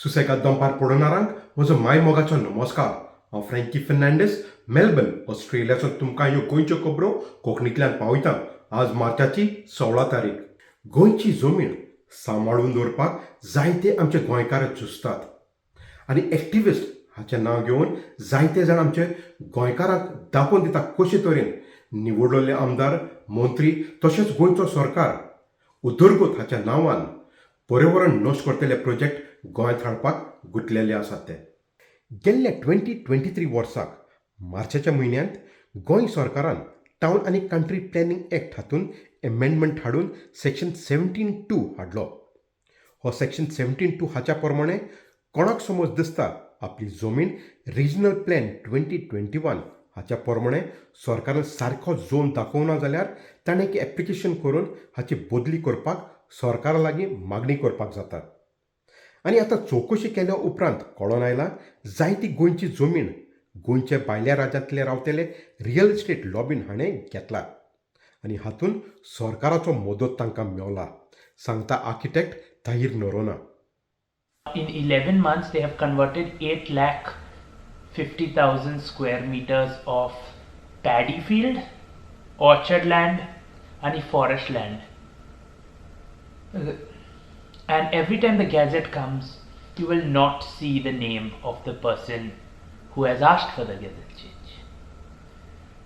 सुसेगाद दंपार पळोवणाऱ्यांक म्हजो माय मोगाचो नमस्कार. हांव फ्रँकी फर्नांडीस, मेलबर्न, ऑस्ट्रेलियासून तुमकां ह्यो गोंयच्यो खबरो कोंकणींतल्यान पावयता. आज मार्चाची 16 तारीख. गोंयची जमीन सांबाळून दवरपाक जायते आमचे गोंयकार झुजतात आनी एक्टिविस्ट हाचें नांव घेवन जायते जाण आमचे गोंयकारांक दाखोवन दिता कशे तरेन निवडलेले आमदार, मंत्री तशेंच गोंयचो सरकार उदरगत हाच्या नांवान पर्यावरण नश्ट करतले प्रोजेक्ट गोंयांत हाडपाक गुंतलेले आसात ते. गेल्ल्या 2023 वर्साक मार्चाच्या म्हयन्यांत गोंय सरकारान टावन आनी कंट्री प्लॅनिंग एक्ट हातून एमेंडमेंट हाडून सेक्शन 17(2) हाडलो. हो सेक्शन 17(2) हाच्या प्रमाणे कोणाक समज दिसता आपली जमीन रिजनल प्लॅन 2021 हाच्या प्रमाणे सरकारान सारको झोन दाखोवना जाल्यार ताणें एक एप्लिकेशन करून हाची बदली करपाक सरकारा लागीं मागणी करपाक जाता. आनी आतां चवकशी केल्या उपरांत कळोन आयला जायती गोंयची जमीन गोंयचे भायल्या राज्यांतले रावतले रियल इस्टेट लॉबीन हाणें घेतला आनी हातून सरकाराचो मदत तांकां मेवला, सांगता architect Tahir Noronha. In 11 months, they have converted 8,50,000 square meters of paddy field, orchard land, and forest land. And every time the gazette comes, you will not see the name of the person who has asked for the gazette change.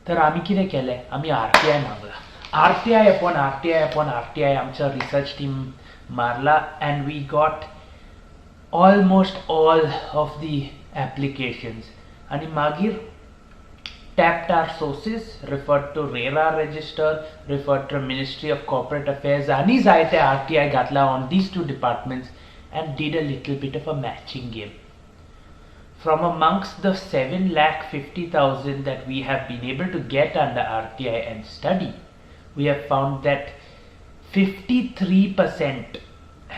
तर आम्ही कितें केलें? आम्ही RTI मागला. RTI upon RTI आमचा research team मारला and we got almost all of the applications. आणि मागीर tapped our sources, referred to RERA register, referred to Ministry of Corporate Affairs आणि जायते RTI घातला on these two departments and did a little bit of a matching game. From amongst the 7,50,000 that we have been able to get under RTI and study, we have found that 53%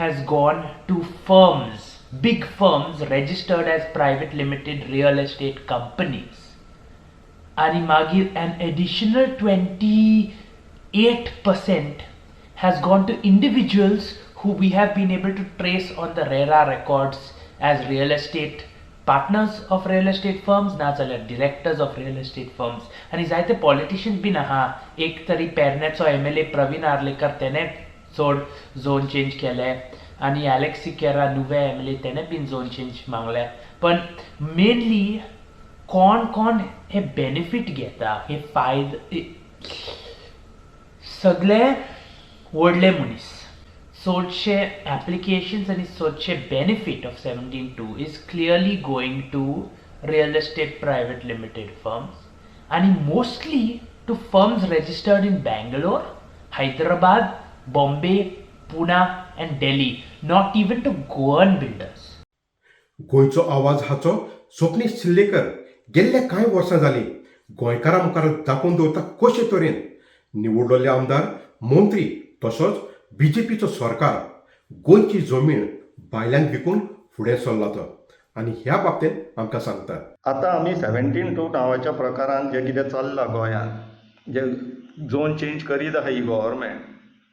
has gone to firms, big firms registered as private limited real estate companies. And magir an additional 28% has gone to individuals who we have been able to trace on the RERA records as real estate partners of real estate firms, na जाल्यार directors of real estate firms. आणि जायते politicians bin आहा. एक तरी पेरनेचो MLA Pravin Arlekar तेने चोड zone change केले आणि एलेक्स सिकेरा नुवे MLA तेने बीन झोन चेंज मागले. पण मेनली कोण हे बेनिफिट घेता, हे फायदे सगळे व्हडले मनीस. चडशे ऍप्लिकेशन्स आणि चडशे benefit of 17(2) is clearly going to real estate private limited firms आणि mostly to firms registered in Bangalore, Hyderabad, Bombay, Poona and Delhi, not even to Goan builders. गोंयचो आवाज हाचो स्वप्नेश शेर्लेकर गेल्ल्या कांय वर्सां जालीं गोंयकारां मुखार दाखोवन दवरता कशे तरेन निवडलेले आमदार, मंत्री तसोच BJPचो सरकार गोंयची जमीन भायल्यांक विकून फुडें सरला तो. आनी ह्या बाबतींत आमकां सांगता. आतां आमी 17(2) नांवाच्या प्रकारान जें कितें चल्लां गोंयांत, जे झोन चेंज करीत आहा ही गव्हर्मेंट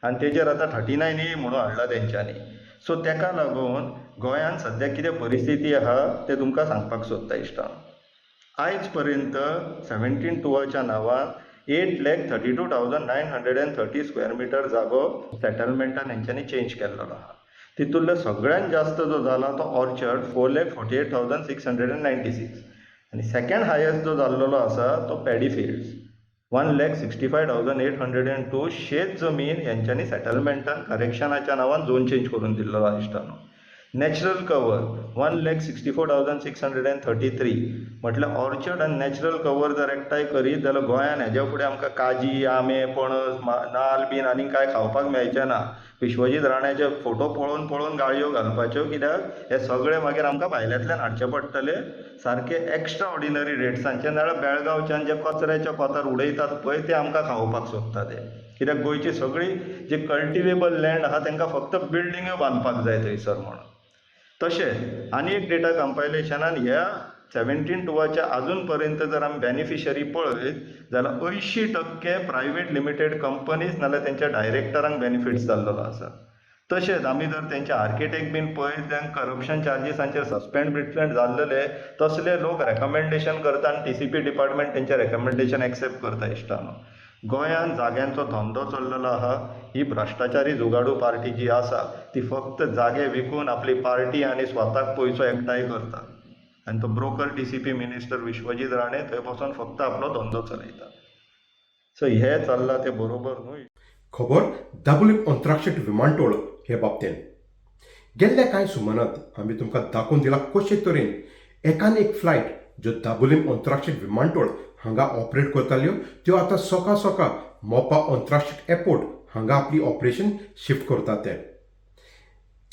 आनी तेजेर आतां 39A म्हणून हाडला तेंच्यांनी. सो तेका लागून गोंयांत सद्या कितें परिस्थिती आहा तें तुमकां सांगपाक सोदता इश्टां. आयज पर्यंत 17(2) नांवान 8,32,930 स्क्वेअर मिटर जागो सेटलमेंटान हेंच्यांनी चेंज केल्लो आहा. तितूंतलो सगळ्यात जास्त जो जाला तो ऑर्चर्ड 4,48,696 आनी सेकंड हायेस्ट जो जाल्लो आसा तो पॅडी फिल्ड्स 1,65,802 शेत जमीन हेंच्यांनी सेटलमेंटान करेक्शनाच्या नांवान झोन चेंज करून दिल्लो आहा इश्टानो. नॅचरल कवर 1,64,633 म्हटल्यार ऑर्चर्ड आनी नॅचरल कवर जर एकठांय करीत जाल्यार गोंयांत हेज्या फुडें आमकां काजी, आंबे, पणस, नाल्ल बीन आनी कांय खावपाक मेळचें ना. विश्वजीत राणाचे फोटो पळोवन गाळयो घालपाच्यो, कित्याक हे सगळे मागीर आमकां भायल्यांतल्यान हाडचे पडटले सारके एक्स्ट्रा ऑर्डिनरी रेट्सांचे. नाल्यार बेळगांवच्यान जे कचऱ्याच्या कोंतार उडयतात पळय ते आमकां खावपाक सोदता ते. कित्याक गोंयची सगळी जी कल्टिवेबल लँड आहा तांकां फक्त बिल्डिंग्यो बांदपाक जाय थंयसर म्हणून. तशें आनी एक डेटा कंपायलेशनान ह्या 17(2) अजून पर्यंत जर आमी बेनिफिशरी पळयत जाल्यार 80% प्रायव्हेट लिमिटेड कंपनीज नाल्यार तेंच्या डायरेक्टरांक बेनिफिट्स जाल्लो आसा. तशेंच आमी जर तेंचे आर्किटेक्ट बीन पळयत जाल्यार करप्शन चार्जीसांचेर सस्पेंड जाल्लेले तसले लोक रेकमेंडेशन करता आनी TCP डिपार्टमेंट तेंचे रेकमेंडेशन एक्सेप्ट करता इश्टानो. गोंयांत जाग्यांचो धंदो चल्लेलो आहा. ही भ्रश्टाचारी जुगाडू पार्टी जी आसा ती फक्त जागे विकून आपली पार्टी आनी स्वताक पयसो एकठांय करता. आनी तो broker TCP minister Vishwajit Rane थंय बसून फक्त आपलो धंदो चलयता. सो हे चल्लां तें बरोबर न्हू. खबर दाबोलीम अंतराक्षेत्र विमानतळ हे बाबतींत. गेल्ल्या कांय सुमारांत आमी तुमकां दाखोवन दिला कशे तरेन एकान एक फ्लायट ज्यो दाबोलीम अंतराक्षेत्र विमानतळ हांगा ऑपरेट करताल्यो त्यो आतां सोका मोपा अंतराक्षेत्र एअरपोर्ट हांगा आपली ऑपरेशन शिफ्ट करतात ते.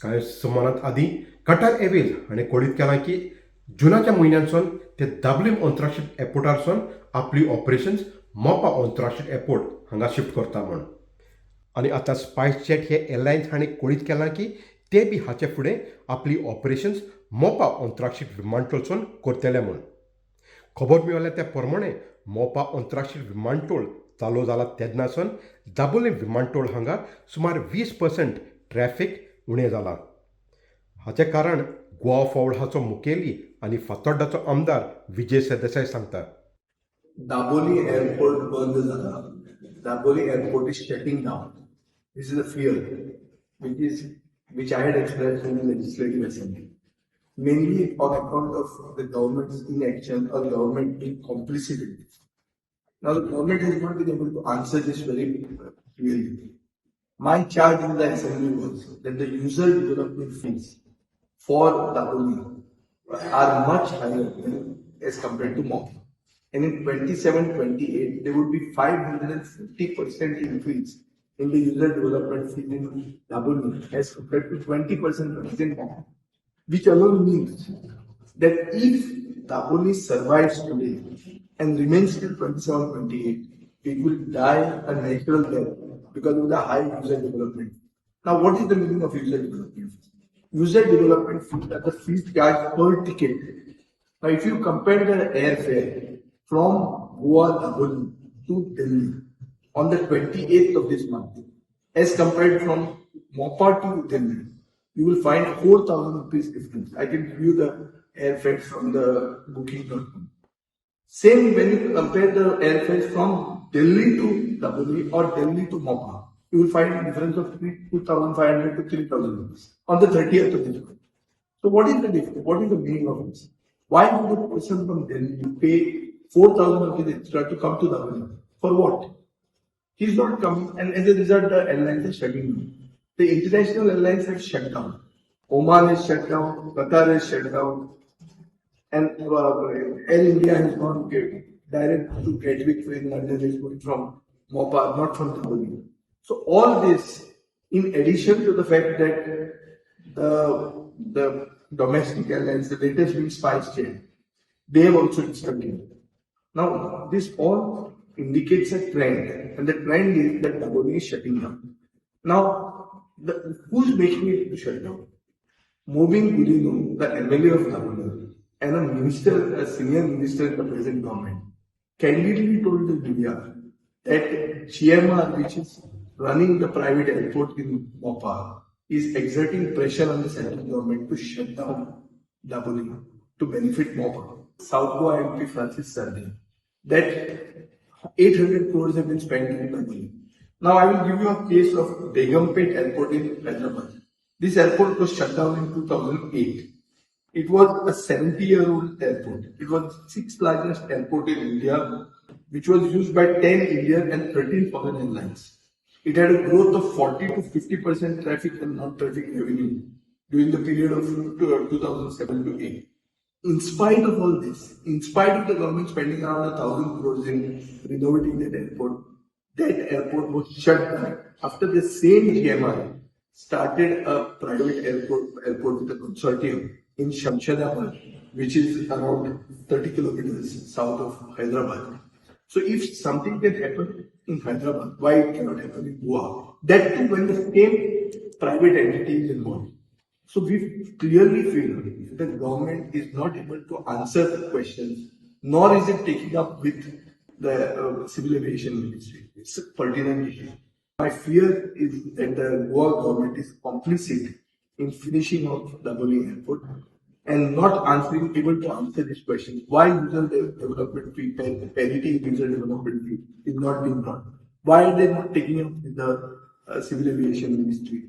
कांय सुमारांत आदीं कटार एवेज हाणें कळीत केलां की जुनाच्या म्हयन्यांतसून ते दाबोलीम अंतराक्षेत्र एअरपोर्टारसून आपली ऑपरेशन्स मोपा अंतराक्षेत्र एअरपोर्ट हांगा शिफ्ट करता म्हूण. आनी आतां स्पायस जेट हे एअरलायन्स हाणें कळीत केलां की ते बी हाचे फुडें आपली ऑपरेशन्स मोपा अंतराक्षेत्र विमानतळसून करतले म्हूण. खबर मेळ्ळ्या त्या प्रमाणे मोपा अंतराक्षेत्र विमानतळ चालू जाला तेन्नासून दाबोलीम विमानतळ हांगा सुमार 20% ट्रॅफिक उणें जालां. हाचें कारण गोवा फॉवर्ड हाचो मुखेली आनी फातोड्डाचो आमदार विजय सरदेसाय सांगता. Daboli Airport बंद झाला. Daboli Airport is shutting down. This is a fear which I had expressed in the Legislative Assembly, mainly on account of the government's inaction or government complicity. Now the government has not been able to answer this very clearly. My charge in the Assembly was that the user development fees for Daboli are much higher as compared to MOP. And in 27-28, there would be 550% increase in the user development fee in Daboli as compared to 20% in MOP, which alone means that if Daboli survives today and remains till 27-28, it will die a natural death because of the high user development. Now, what is the meaning of user development fee? User development fees are the fees charged per ticket. Now, if you compare the airfare from Goa Daboli to Delhi on the 28th of this month, as compared from Mopa to Delhi, you will find 4,000 rupees difference. I can give you the airfares from the booking.com. Same when you compare the airfares from Delhi to Daboli or Delhi to Mopa, you will find a difference of 2,500 to 3,000 rupees on the 30th of this month. So what is the difference? What is the meaning of this? Why would the person from Delhi pay 4,000 rupees extra to come to Daboli? For what? He's not coming, and as a result, the airlines are shutting down. The international airlines have shut down. Oman is shut down, Qatar is shut down, and Air India has gone direct to Gatwick train that is going from Mopa, not from Daboli. So all this, in addition to the fact that the domestic airlines, the latest being SpiceJet, they have also discontinued. Now, this all indicates a trend, and the trend is that Daboli is shutting down. Now, who's making it to shut down? Moving Gulino, the MLA of Daboli, and a senior minister in the present government, candidly told the media that GMR, which is running the private airport in Mopa, is exerting pressure on the central government to shut down Daboli to benefit Mopa. South Goa MP Frankey Fernandes, that 800 crores have been spent in Daboli. Now I will give you a case of Begumpet Airport in Hyderabad. This airport was shut down in 2008. It was a 70-year-old airport. It was the 6th largest airport in India, which was used by 10 Indian and 13 foreign airlines. It had a growth of 40 to 50% traffic and non-traffic revenue during the period of 2007 to 8. In spite of all this, in spite of the government spending around 1,000 crores in renovating that airport was shut down after the same GMI started a private airport with a consortium in Shamshadabad, which is around 30 kilometers south of Hyderabad. So if something can happen in Hyderabad, why it cannot happen in Goa? That too when the same private entity is involved. So we clearly feel the government is not able to answer the questions, nor is it taking up with the civil aviation ministry. It's a pertinent issue. My fear is that the Goa government is complicit in finishing of Dabolim Airport and not able to answer this question. Why user development fee, parity user development fee is not being brought? Why are they not taking up with the civil aviation ministry?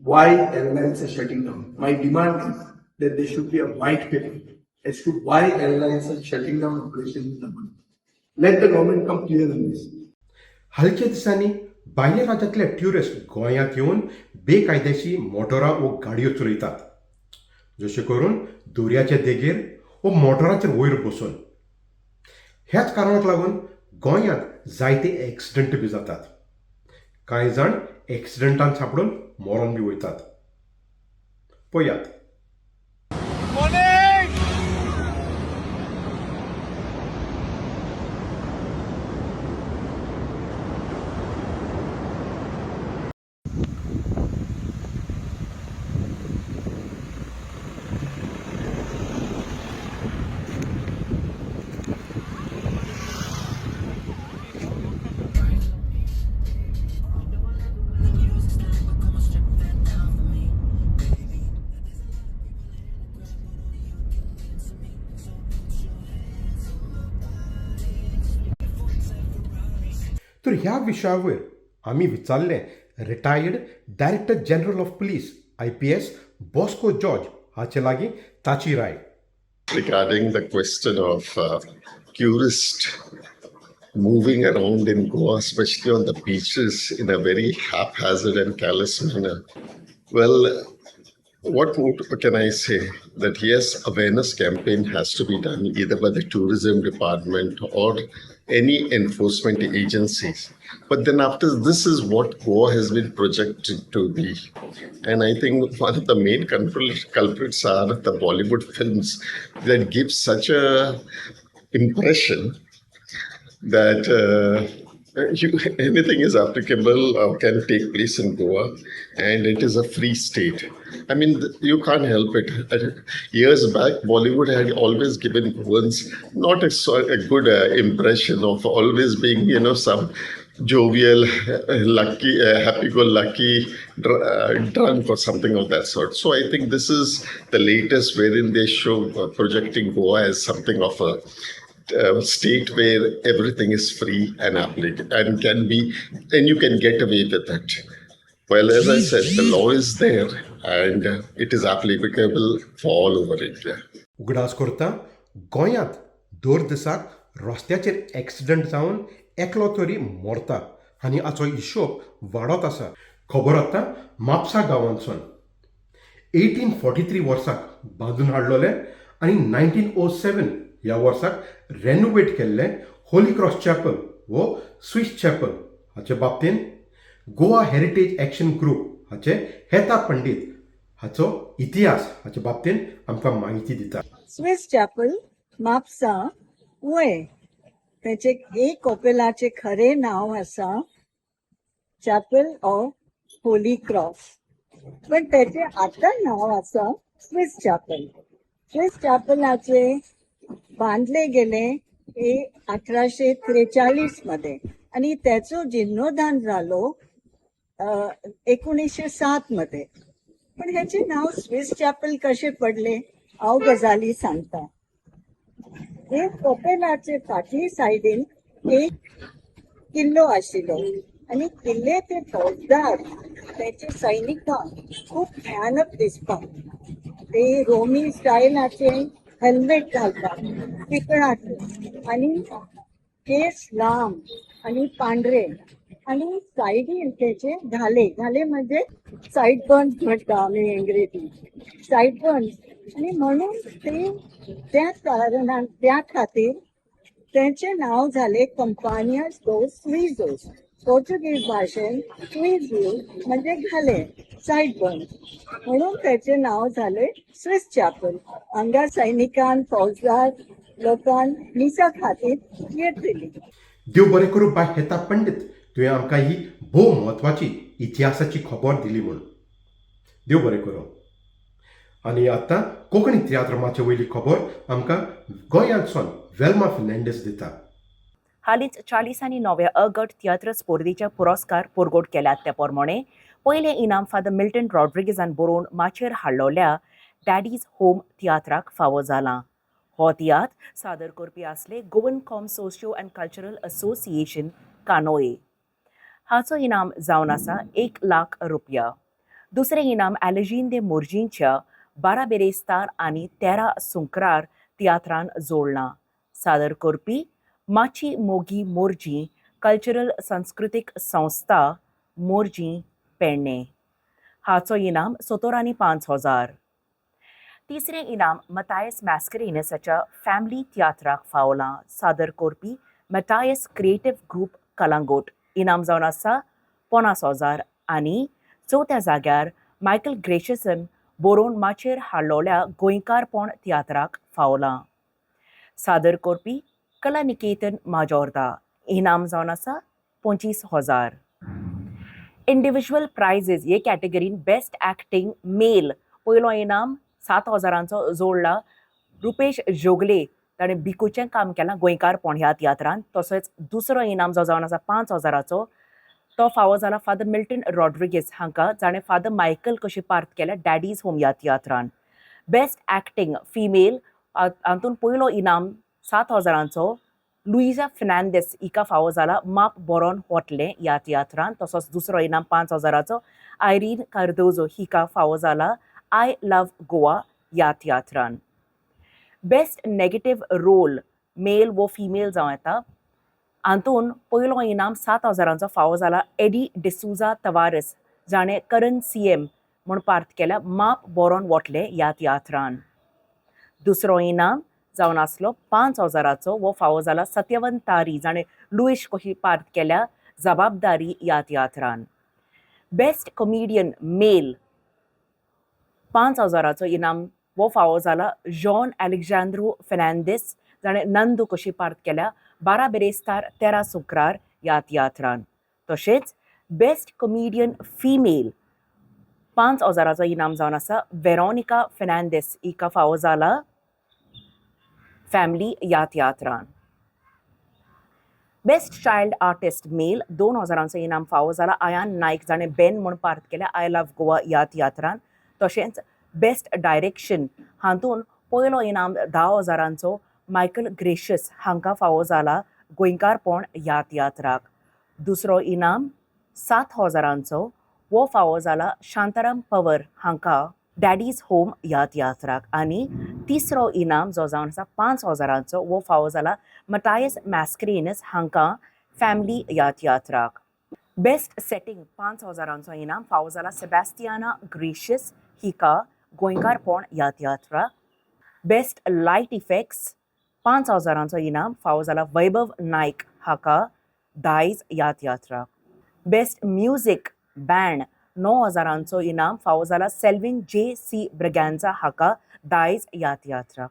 Why airlines are shutting down? My demand is that there should be a white paper as to why airlines are shutting down operations in Dabolim. Let the government come clear on this. हालच्या दिसांनी भायल्या राज्यांतले tourist गोंयांत येवन बेकायदेशीर मोटरां वो गाडयो चलयतात, जशें करून दर्याचे देगेर वो मोटराचेर वयर बसून. ह्याच कारणाक लागून गोंयांत जायते एक्सिडंट बी जातात. कांय जाण एक्सिडंटान सापडून मरून बी वयतात. पळयात. तर ह्या विशयावर आम्ही विचारले retired director general of police IPS Bosco George हाचे लागीं ताची Rai. Regarding the question of tourists moving around in Goa, especially on the beaches, in a very haphazard and careless manner. Well, what can I say? That yes, awareness campaign has to be done either by the tourism department or any enforcement agencies. But then after this is what Goa has been projected to be. And I think one of the main culprits are the Bollywood films that give such a impression that anything is applicable or can take place in Goa, and it is a free state. I mean, you can't help it. Years back, Bollywood had always given Goans not a good impression of always being, some jovial, lucky, happy-go-lucky, drunk or something of that sort. So I think this is the latest wherein they show projecting Goa as something of a state where everything is free and applicable and you can get away with it. Well, as I said, the law is there and it is applicable for all over India. उगडास करता गोंयांत दर दिसाक रस्त्याचेर accident जावन एकलो तरी मरता आनी हाचो हिशोब वाडत आसा. खबर आतां म्हापसा गांवांतसून 1843 वर्साक बांदून हाडलोले आनी 1907 ह्या वर्साक रेनोवेट केल्ले होली क्रॉस चॅपल वो स्विस चॅपल हाचे बाबतीन गोवा हेरिटेज एक्शन ग्रुप हाचे हेता पंडीत हाचो इतिहास हाचे बाबतीन आमकां माहिती दिता. स्विस चॅपल म्हापसा वय त्याचे एक कॉपेलाचे खरे नाव आसा चॅपल ऑफ होली क्रॉस, पण त्याचे आता नाव आसा स्विस चॅपल. स्विस चॅपलाचे बांधले गेले 1843 मध्ये आणि त्याचो जीर्णोद्धार झालो 1907 मध्ये. पण ह्याचे नाव स्विस चॅपल कसे पडले हांव गजाली सांगता. हे कॉपेलाचे फाटली सायडीन एक किल्लो आशिल्लो आणि किल्ले ते फौजदार त्याचे सैनिकां खूप भयानक दिसतात. ते रोमी स्टायलाचे हेल्मेट घालतात पितळाचे आणि केस लांब आणि पांढरे आणि सायडीन त्याचे घाले म्हणजे साईड बर्न्स म्हणता आम्ही इंग्रजी साईड बर्न्स. आणि म्हणून ते त्या खातीर त्यांचे नाव झाले कंपानियास दोस स्विझोस. पोर्तुगीज भाषेन स्विझो म्हणजे घाले साईड बर्न्स, म्हणून त्याचे नाव झाले स्विस चॅपल. हांगा सैनिकान फौजदार लोकांन निसा खातीर येतली. देव बरें करूं बाय हेता पंडीत, तुवें आमकां ही भोव म्हत्वाची इतिहासाची खबर दिली म्हूण. देव बरें करूं. आनी आतां कोंकणी तियात्र माचे वयली खबर आमकां गोंयांतसून वेल्मा फेर्नांडीस दिता. हालींच 49व्या अ गट तियात्र स्पर्धेचे पुरस्कार परगट केल्यात ते प्रमाणे पयलें इनाम फादर मिल्टन रॉड्रिगेजान बरोवन माचयेर हाडलोल्या डॅडीज होम तियात्राक फावो जालां. हो तियात्र सादर करपी आसले Goan com socio and cultural association कानोये. हाचो इनाम जावन आसा ₹1,00,000. दुसरें इनाम ॲलेजीन दे मोर्जींच्या 12 बेरेस्तार आनी 13 सुंकरार तियात्रान जोडलां. सादर करपी माची मोगी मोर्जी कल्चरल सांस्कृतीक संस्था मोर्जी पेडणे. हाचो इनाम ₹70,005. तिसरें इनाम मतायस मॅस्करेनसाच्या फॅमिली तियात्राक फावलां. सादर करपी मतायस क्रिएटिव्ह ग्रुप कलांगूट. इनाम जावन आसा ₹50,000 आनी चवथ्या जाग्यार मायकल ग्रेशियसन बरोवन माचयेर हाडलोल्या गोंयकारपण तियात्राक फावलां. सादर करपी कला निकेतन माजोर्दा. इनाम जावन आसा ₹25,000. इंडिव्हिज्युअल प्रायझीस हे कॅटेगरीन बेस्ट ॲक्टिंग मेल पयलो इनाम ₹7,000 जोडला रुपेश जोगले. ताणें बिकूचें काम केलां गोंयकारपण ह्या तियात्रान. तशेंच दुसरो इनाम जो जावन आसा ₹5,000 तो फावो जाला फादर मिल्टन रॉड्रिगेज हांकां, जाणें फादर मायकल कशी पार्ट केल्या डॅडीज होम ह्या तियात्रान. बेस्ट ॲक्टिंग फिमेल हातून पयलो इनाम ₹7,000 लुइजा फेर्नांडीस हिका फावो जाला माप बोरोन वतलें ह्या तियात्रान. तसोच दुसरो इनाम ₹5,000 आयरीन कार्दोजो हिका फावो जाला आय लव्ह गोवा ह्या तियात्रान. बेस्ट नेगेटिव्ह रोल मेल वो फिमेल जावं येता. हातून पयलो इनाम ₹7,000 फावो जाला एडी डिसूजा तवारस, जाणें करन CM म्हूण पार्ट केल्या माप बोरोन वतलें ह्या तियात्रान. दुसरो इनाम जावन आसलो ₹5,000 वो फावो जाला सत्यवन तारी, जाणें लुईश कशी पार्ट केल्या जबाबदारी ह्या तियात्रान. बेस्ट कॉमेडियन मेल ₹5,000 इनाम वो फावो जाला जॉन अलेक्झांद्रो फेर्नांडीस, जाणें नंदू कशी पार्ट केल्या 12 बेरेस्तार 13 सुंकरार ह्या तियात्रान. तशेंच बेस्ट कॉमेडियन फिमेल ₹5,000 इनाम जावन आसा वेरोनिका फेर्नांडीस हिका फावो जाला फॅमिली ह्या तियात्रान. बेस्ट चायल्ड आर्टिस्ट मेल ₹2,000 इनाम फावो जाला आयान नायक, जाणें बेन म्हूण पार्ट केल्या आय लव्ह गोवा ह्या तियात्रान. तशेंच बेस्ट डायरेक्शन हातून पयलो इनाम ₹10,000 मायकल ग्रेशियस हांकां फावो जाला गोंयकारपण ह्या तियात्राक. दुसरो इनाम ₹7,000 वो फावो जाला शांताराम पवार हांकां डॅडीज होम ह्या तियात्राक. आनी तिसरो इनाम जो जावन आसा ₹5,000 वो फावो जाला मतायस मॅस्करेनस हांकां फॅमिली ह्या तियात्राक. बेस्ट सेटिंग ₹5,000 इनाम फावो जाला सेबॅस्टियाना ग्रेशियस हिका गोंयकारपण ह्या तियात्राक. बेस्ट लायट इफेक्ट्स ₹5,000 इनाम फावो जाला वैभव नायक हाका दायज ह्या तियात्राक. बेस्ट म्युझिक बँड ₹9,000 इनाम फावो जाला सेल्विन JC ब्रगॅन्झा हाका दायज ह्या तियात्राक.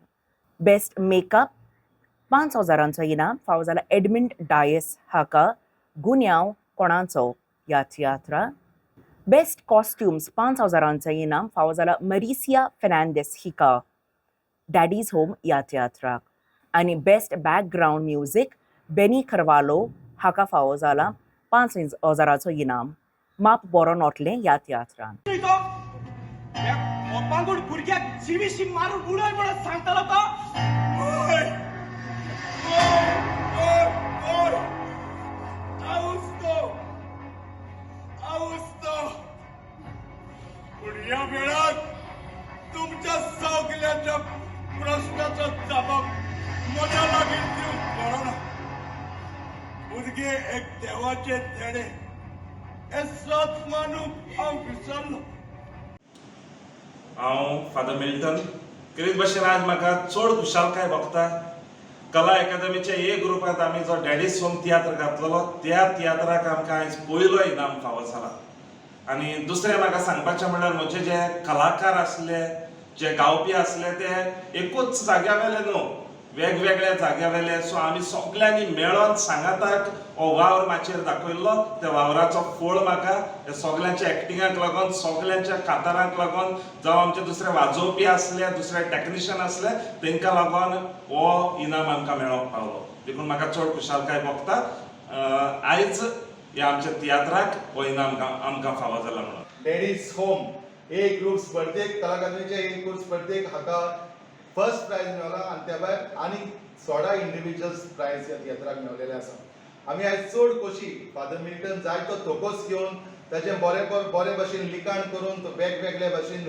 बेस्ट मेकअप ₹5,000 इनाम फावो जाला एडमिंड डायस हाका गुन्यांव कोणाचो ह्या तियात्राक. बेस्ट कॉस्ट्युम्स ₹5,000 इनाम फावो जाला मरिसिया फेर्नांडीस हिका डॅडीज होम ह्या तियात्राक. आनी बेस्ट बॅकग्राऊंड म्युझिक बेनी खरवालो हाका फावो जाला ₹5,000 इनाम माप बोरोन वतलें ह्या तियात्रान. भुरग्याक शिवीशी मारून उडय म्हणून सांगतालो तो. या वेळात तुमच्या सगळ्याच्या प्रश्नाचा जबाब मला लागेल देऊ कळना. भुरगे एक देवाचे धडे हे सत मानूक हांव विसरलो. हांव फादर मिल्टन कितें भशेन आज म्हाका चड खुशालकाय भोगता. कला अकादमीच्या ए ग्रुपांत आमी जो डॅडीज होम तियात्र घातलेलो त्या तियात्राक आमकां आयज पयलो इनाम फावो जाला. आनी दुसरें म्हाका सांगपाचें म्हणल्यार म्हजे जे कलाकार आसले जे गावपी आसले ते एकूच जाग्या वेले न्हू, वेगवेगळ्या जाग्यावेले. सो आमी सगळ्यांनी मेळोन सांगाताक हो वावर माचयेर दाखयल्लो. त्या वावराचो फळ म्हाका हे सगळ्यांच्या एक्टिंगाक लागून, सगळ्यांच्या कातारांक लागून, जावं आमचे दुसरे वाजोवपी आसले, दुसरे टेक्निशियन आसले, तांकां लागून हो इनाम आमकां मेळोंक पावलो. देखून म्हाका चड खुशालकाय भोगता आयज ह्या आमच्या तियात्राक हो इनाम आमकां फावो जाला म्हणून. डॅडीज होम ए ग्रुप स्पर्धेक कलाकारांच्या ए ग्रुप स्पर्धेक हाका फर्स्ट प्राइज मेळ्ळा आनी त्या भायर आनी 16 इंडिव्हिज्युअल्स प्राइज ह्या तियात्राक मेळलेले आसा. आमी आयज चड खोशी फादर मिल्टन जायतो तोकोस घेवन ताचें बरे भशेन लिखाण करून तो वेगवेगळे भशेन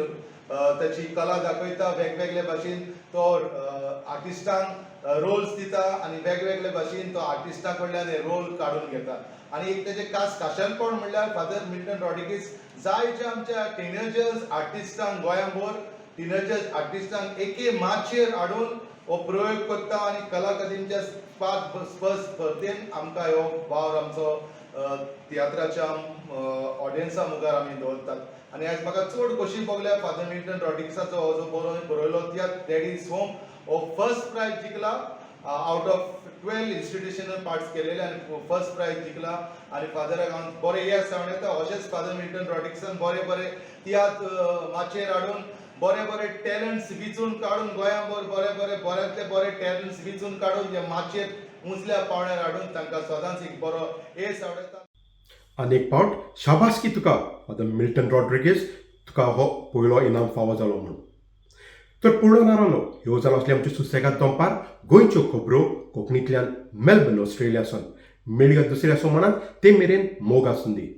ताची कला दाखयता, वेगवेगळे भशेन तो आर्टिस्टांक रोल्स दिता आनी वेगवेगळे भशेन तो आर्टिस्टा कडल्यान हे रोल काडून घेता. आनी एक तेजें खाशेलपण म्हणल्यार फादर मिल्टन रॉड्रिगीज जायच्या आमच्या टिनेजर्स आर्टिस्टांक गोंयांभर टिनेजर्स आर्टिस्टांक एके माचयेर हाडून हो प्रयोग करता आनी कला अकादेमीच्या स्पर्धेन आमकां ह्यो वावर आमचो तियात्राच्या ऑडियन्सा मुखार आमी दवरतात. आनी आयज म्हाका चड खोशी भोगल्या फादर मिल्टन रॉड्रिगीजाचो हो जो बरयलो तियात्र डॅडीज होम हो फर्स्ट प्राइज जिखला. आउट ऑफ 12 इंस्टिट्यूशनल पार्ट्स केलेले आनी फर्स्ट प्राइज जिखला. आनी फादराक हांव बरें येस सांगून येता अशेंच फादर मिल्टन रॉड्रिगीजान बरे तियात्र माचयेर हाडून बरे टॅलंट्स विचून काडून गोंयांभर बऱ्यांतले बरे टॅलंट्स विचून काडून जे माचयेर उंचल्या पावण्यार हाडून तांकां सदांच एक बरो येस आवडटा. अनेक पावट शाबासकी तुका फादर मिल्टन रॉड्रिगीज, तुका हो पयलो इनाम फावो जालो म्हणून. तर पूर्ण नारालो ह्यो जालो असले आमच्यो सुसेगाद दनपार गोंयच्यो खबरो कोंकणींतल्यान मेलबर्न ऑस्ट्रेलियासून. मेळया दुसऱ्या सोमाराक ते मेरेन मोग आसूंदी.